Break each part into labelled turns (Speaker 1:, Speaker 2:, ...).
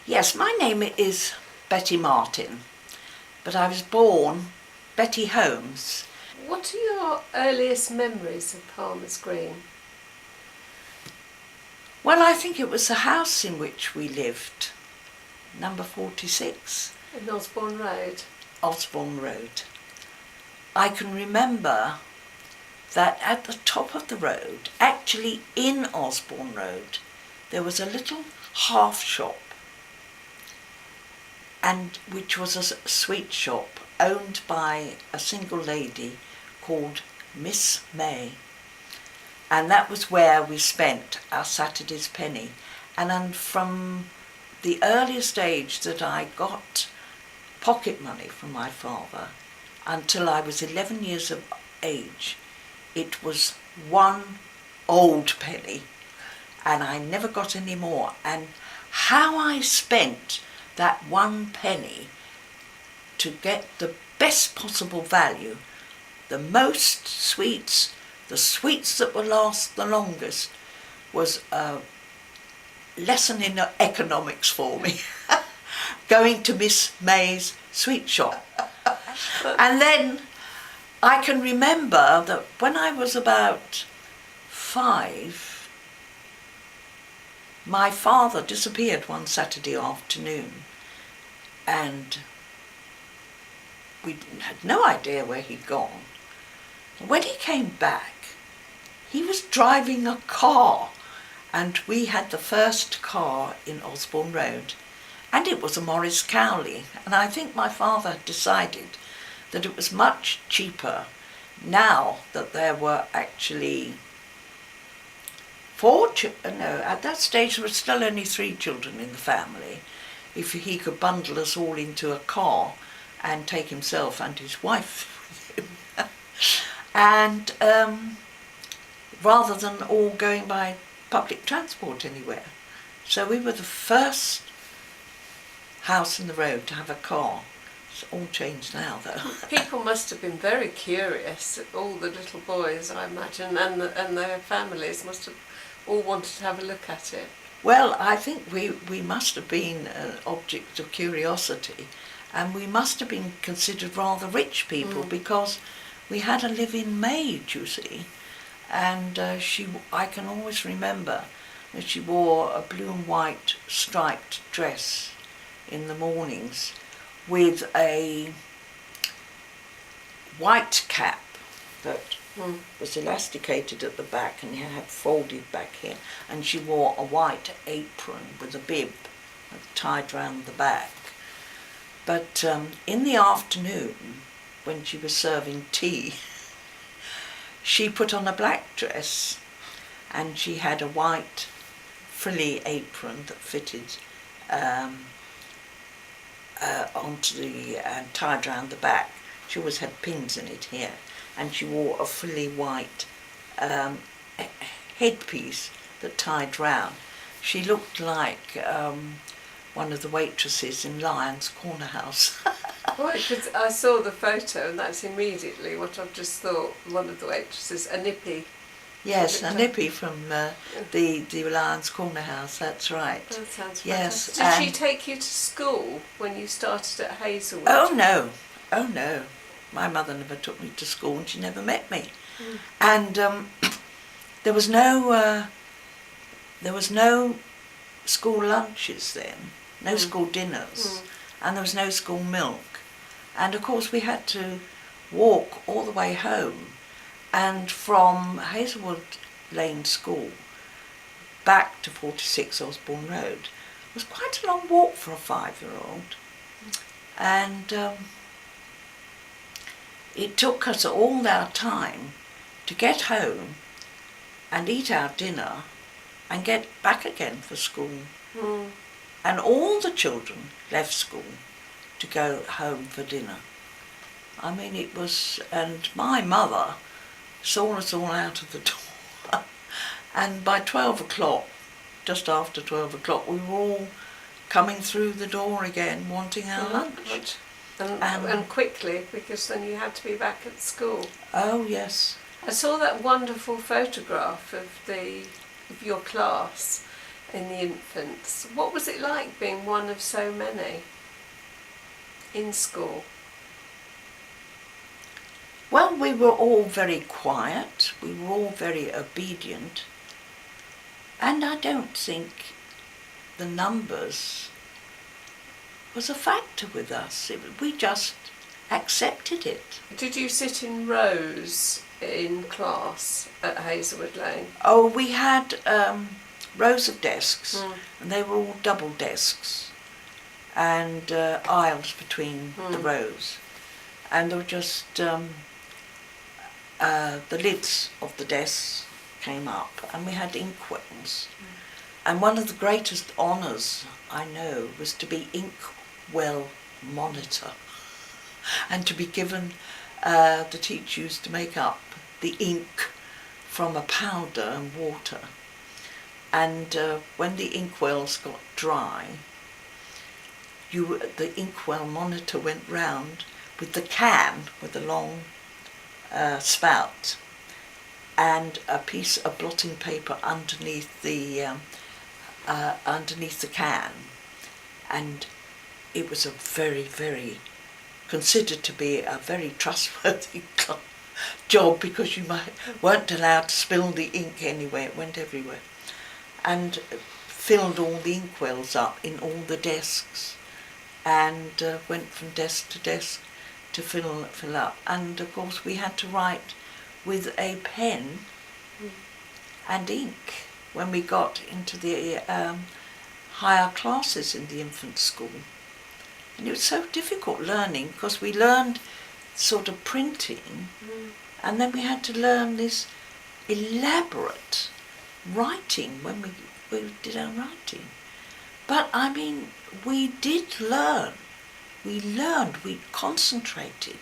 Speaker 1: Yes, my name is Betty Martin, but I was born Betty Holmes.
Speaker 2: What are your earliest memories of Palmer's Green?
Speaker 1: Well, I think it was the house in which we lived, number 46.
Speaker 2: In Osborne Road?
Speaker 1: Osborne Road. I can remember that at the top of the road, actually in Osborne Road, there was a little half shop, and which was a sweet shop owned by a single lady called Miss May. And that was where we spent our Saturday's penny. And from the earliest age that I got pocket money from my father until I was 11 years of age, it was one old penny, and I never got any more. And how I spent that one penny to get the best possible value, the most sweets, the sweets that would last the longest, was a lesson in economics for me. Going to Miss May's sweet shop. And then I can remember that when I was about 5, my father disappeared one Saturday afternoon, and we had no idea where he'd gone. When he came back, he was driving a car, and we had the first car in Osborne Road, and it was a Morris Cowley. And I think my father had decided that it was much cheaper now that there were actually at that stage there were still only 3 children in the family. If he could bundle us all into a car and take himself and his wife with him. And rather than all going by public transport anywhere. So we were the first house in the road to have a car. It's all changed now, though.
Speaker 2: People must have been very curious, all the little boys, I imagine, and their families must have all wanted to have a look at it.
Speaker 1: Well, I think we must have been an object of curiosity, and we must have been considered rather rich people because we had a live-in maid, you see, and I can always remember that she wore a blue and white striped dress in the mornings with a white cap that was elasticated at the back and had folded back here, and she wore a white apron with a bib tied round the back. But in the afternoon, when she was serving tea, she put on a black dress, and she had a white frilly apron that fitted onto the tied round the back. She always had pins in it here, and she wore a frilly white headpiece that tied round. She looked like one of the waitresses in Lyon's Corner House.
Speaker 2: Well, I saw the photo, and that's immediately what I've just thought. One of the waitresses, a nippy.
Speaker 1: Yes, a nippy from the Lyon's Corner House, that's right.
Speaker 2: That sounds
Speaker 1: yes.
Speaker 2: fantastic. Did she take you to school when you started at Hazelwood?
Speaker 1: Oh no. My mother never took me to school, and she never met me. And there was no school lunches then, no school dinners, and there was no school milk. And of course we had to walk all the way home, and from Hazelwood Lane School back to 46 Osborne Road was quite a long walk for a 5-year-old. And it took us all our time to get home and eat our dinner and get back again for school. And all the children left school to go home for dinner. I mean, it was, and my mother saw us all out of the door. And by 12 o'clock, just after 12 o'clock, we were all coming through the door again, wanting our lunch.
Speaker 2: And quickly, because then you had to be back at school.
Speaker 1: Oh, yes.
Speaker 2: I saw that wonderful photograph of your class in the infants. What was it like being one of so many in school?
Speaker 1: Well, we were all very quiet, we were all very obedient, and I don't think the numbers was a factor with us. We just accepted it.
Speaker 2: Did you sit in rows in class at Hazelwood Lane?
Speaker 1: Oh, we had rows of desks, and they were all double desks, and aisles between the rows, and there were just the lids of the desks came up, and we had inkwells. And one of the greatest honours I know was to be inkwell monitor, and to be given, the teacher used to make up the ink from a powder and water, and when the inkwells got dry, the inkwell monitor went round with the can with the long spout and a piece of blotting paper underneath the can, and it was a very considered to be a very trustworthy job, because you weren't allowed to spill the ink anyway, it went everywhere, and filled all the inkwells up in all the desks, and went from desk to desk to fill up. And of course we had to write with a pen and ink when we got into the higher classes in the infant school. And it was so difficult learning, because we learned sort of printing, and then we had to learn this elaborate writing when we did our writing. But I mean, we did learn. We learned, we concentrated.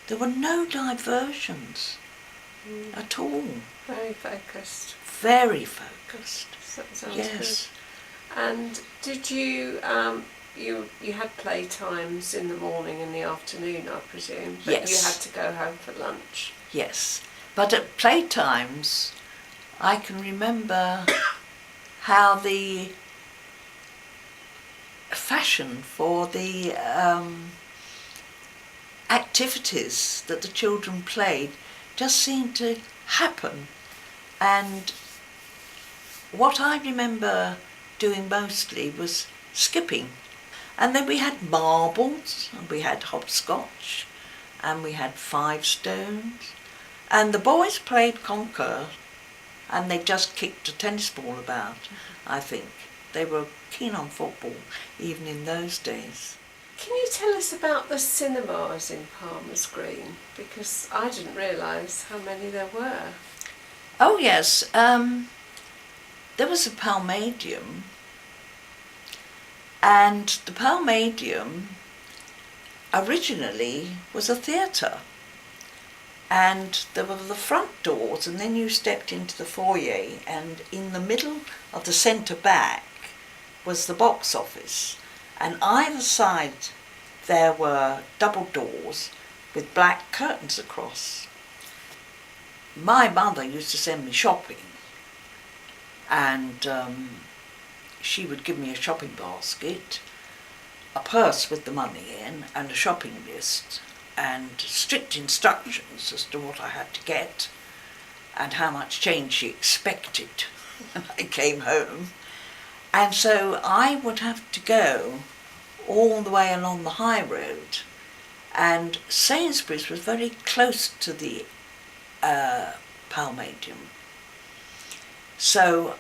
Speaker 1: There were no diversions at all.
Speaker 2: Very focused.
Speaker 1: Very focused.
Speaker 2: Sounds
Speaker 1: yes.
Speaker 2: good. And did you, you had playtimes in the morning and the afternoon, I presume, but
Speaker 1: yes.
Speaker 2: You had to go home for lunch?
Speaker 1: Yes, but at playtimes I can remember how the fashion for the activities that the children played just seemed to happen, and what I remember doing mostly was skipping. And then we had marbles, and we had hopscotch, and we had 5 stones, and the boys played conquer, and they just kicked a tennis ball about, I think. They were keen on football, even in those days.
Speaker 2: Can you tell us about the cinemas in Palmer's Green? Because I didn't realise how many there were.
Speaker 1: Oh yes, there was a Palmadium, and the Palmadium originally was a theatre, and there were the front doors, and then you stepped into the foyer, and in the middle of the centre back was the box office, and either side there were double doors with black curtains across. My mother used to send me shopping, and she would give me a shopping basket, a purse with the money in, and a shopping list, and strict instructions as to what I had to get and how much change she expected when I came home. And so I would have to go all the way along the high road, and Sainsbury's was very close to the Palmadium. So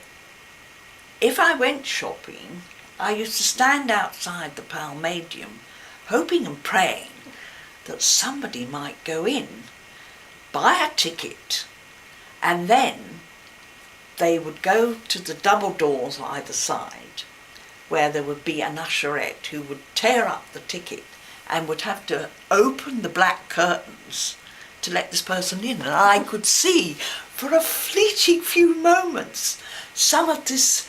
Speaker 1: if I went shopping, I used to stand outside the Palmadium, hoping and praying that somebody might go in, buy a ticket, and then they would go to the double doors either side, where there would be an usherette who would tear up the ticket and would have to open the black curtains to let this person in. And I could see for a fleeting few moments some of this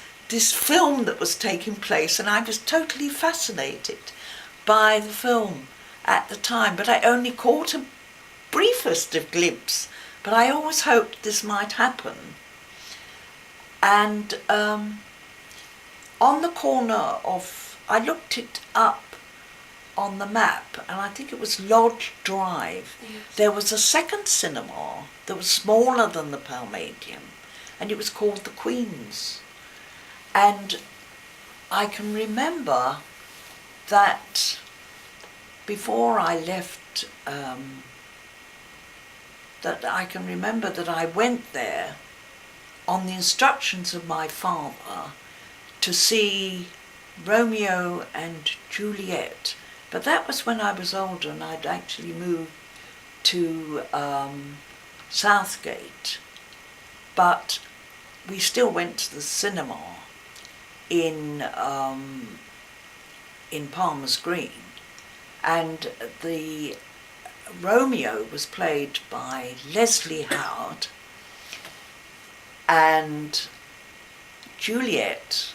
Speaker 1: film that was taking place, and I was totally fascinated by the film at the time, but I only caught a briefest of glimpse, but I always hoped this might happen. And on the corner of, I looked it up on the map, and I think it was Lodge Drive.
Speaker 2: Yes.
Speaker 1: There was a second cinema that was smaller than the Palmadium, and it was called the Queen's. And I can remember that before I left, that I can remember that I went there on the instructions of my father to see Romeo and Juliet. But that was when I was older and I'd actually moved to Southgate. But we still went to the cinema in Palmer's Green, and the Romeo was played by Leslie Howard, and Juliet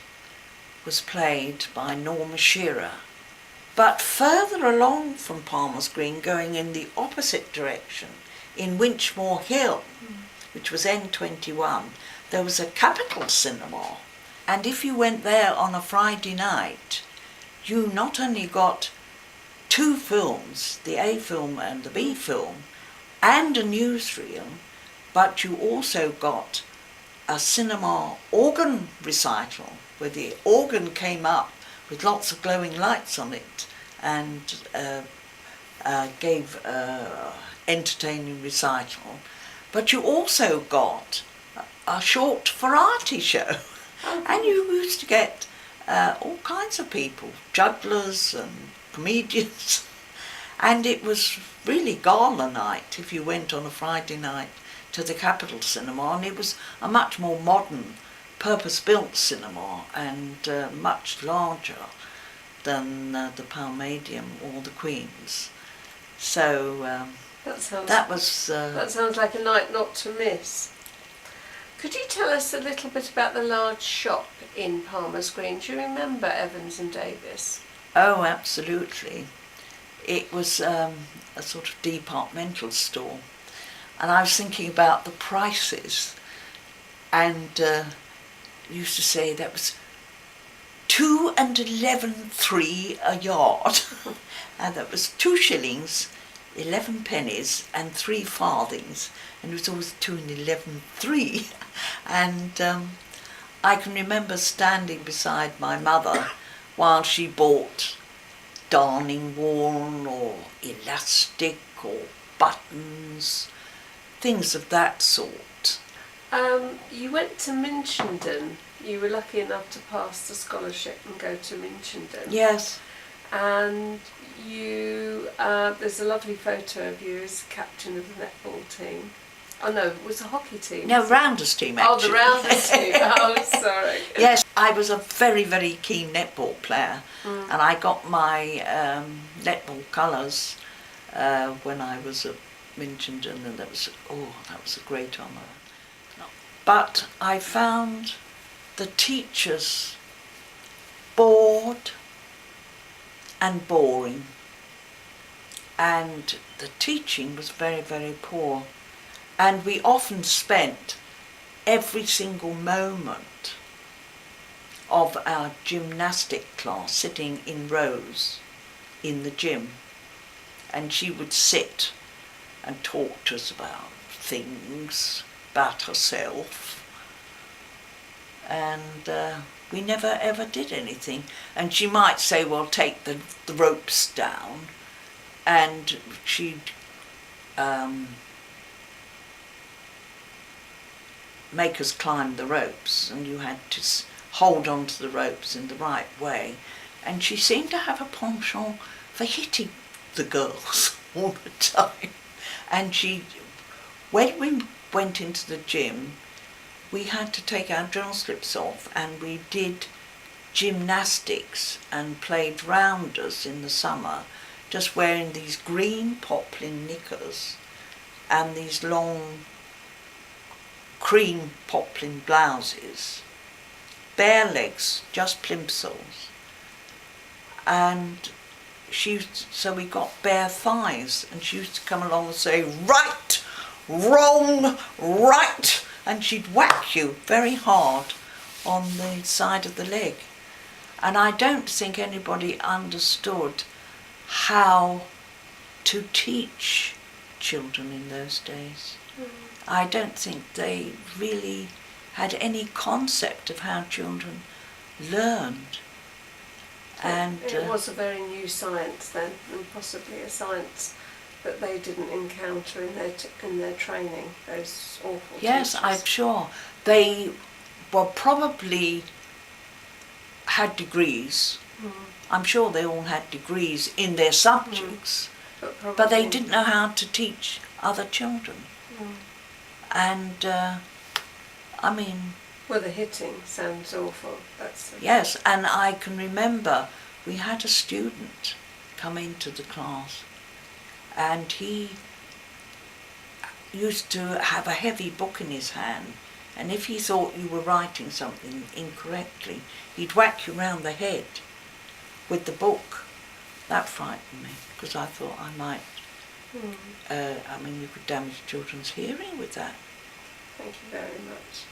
Speaker 1: was played by Norma Shearer. But further along from Palmer's Green, going in the opposite direction, in Winchmore Hill, which was N21, there was a Capitol Cinema. And if you went there on a Friday night, you not only got two films, the A film and the B film, and a newsreel, but you also got a cinema organ recital where the organ came up with lots of glowing lights on it and gave entertaining recital. But you also got a short variety show. And you used to get all kinds of people, jugglers and comedians. And it was really gala night if you went on a Friday night to the Capitol Cinema, and it was a much more modern, purpose-built cinema and much larger than the Palmadium or the Queen's. So that
Speaker 2: sounds like a night not to miss. Could you tell us a little bit about the large shop in Palmer's Green? Do you remember Evans and Davis?
Speaker 1: Oh, absolutely. It was a sort of departmental store. And I was thinking about the prices, and used to say that was 2 and 11.3 a yard, and that was 2 shillings, 11 pennies, and 3 farthings, and it was always 2 and 11.3. And I can remember standing beside my mother while she bought darning wool or elastic or buttons, things of that sort.
Speaker 2: You went to Minchendon. You were lucky enough to pass the scholarship and go to Minchendon.
Speaker 1: Yes.
Speaker 2: And you, there's a lovely photo of you as captain of the netball team. Oh no, it was a hockey team.
Speaker 1: No, Rounders team actually.
Speaker 2: Oh, the Rounders team. Oh, sorry.
Speaker 1: Yes, I was a very, very keen netball player, and I got my netball colours when I was at Minchendon, and that was a great honour. But I found the teachers bored and boring, and the teaching was very, very poor. And we often spent every single moment of our gymnastic class sitting in rows in the gym. And she would sit and talk to us about things, about herself. And we never ever did anything. And she might say, well, take the ropes down. And she'd make us climb the ropes, and you had to hold on to the ropes in the right way. And she seemed to have a penchant for hitting the girls all the time. And when we went into the gym, we had to take our drill slips off, and we did gymnastics and played rounders in the summer, just wearing these green poplin knickers and these long cream poplin blouses, bare legs, just plimsolls. And so we got bare thighs, and she used to come along and say, right, wrong, right, and she'd whack you very hard on the side of the leg. And I don't think anybody understood how to teach children in those days. I don't think they really had any concept of how children learned. And
Speaker 2: it was a very new science then, and possibly a science that they didn't encounter in their training. Those awful
Speaker 1: yes,
Speaker 2: teachers.
Speaker 1: I'm sure they were probably had degrees. I'm sure they all had degrees in their subjects, but they didn't know how to teach other children. And I mean,
Speaker 2: well, the hitting sounds awful.
Speaker 1: Yes, and I can remember we had a student come into the class, and he used to have a heavy book in his hand, and if he thought you were writing something incorrectly, he'd whack you round the head with the book. That frightened me, because I thought I might, I mean, you could damage children's hearing with that.
Speaker 2: Thank you very much.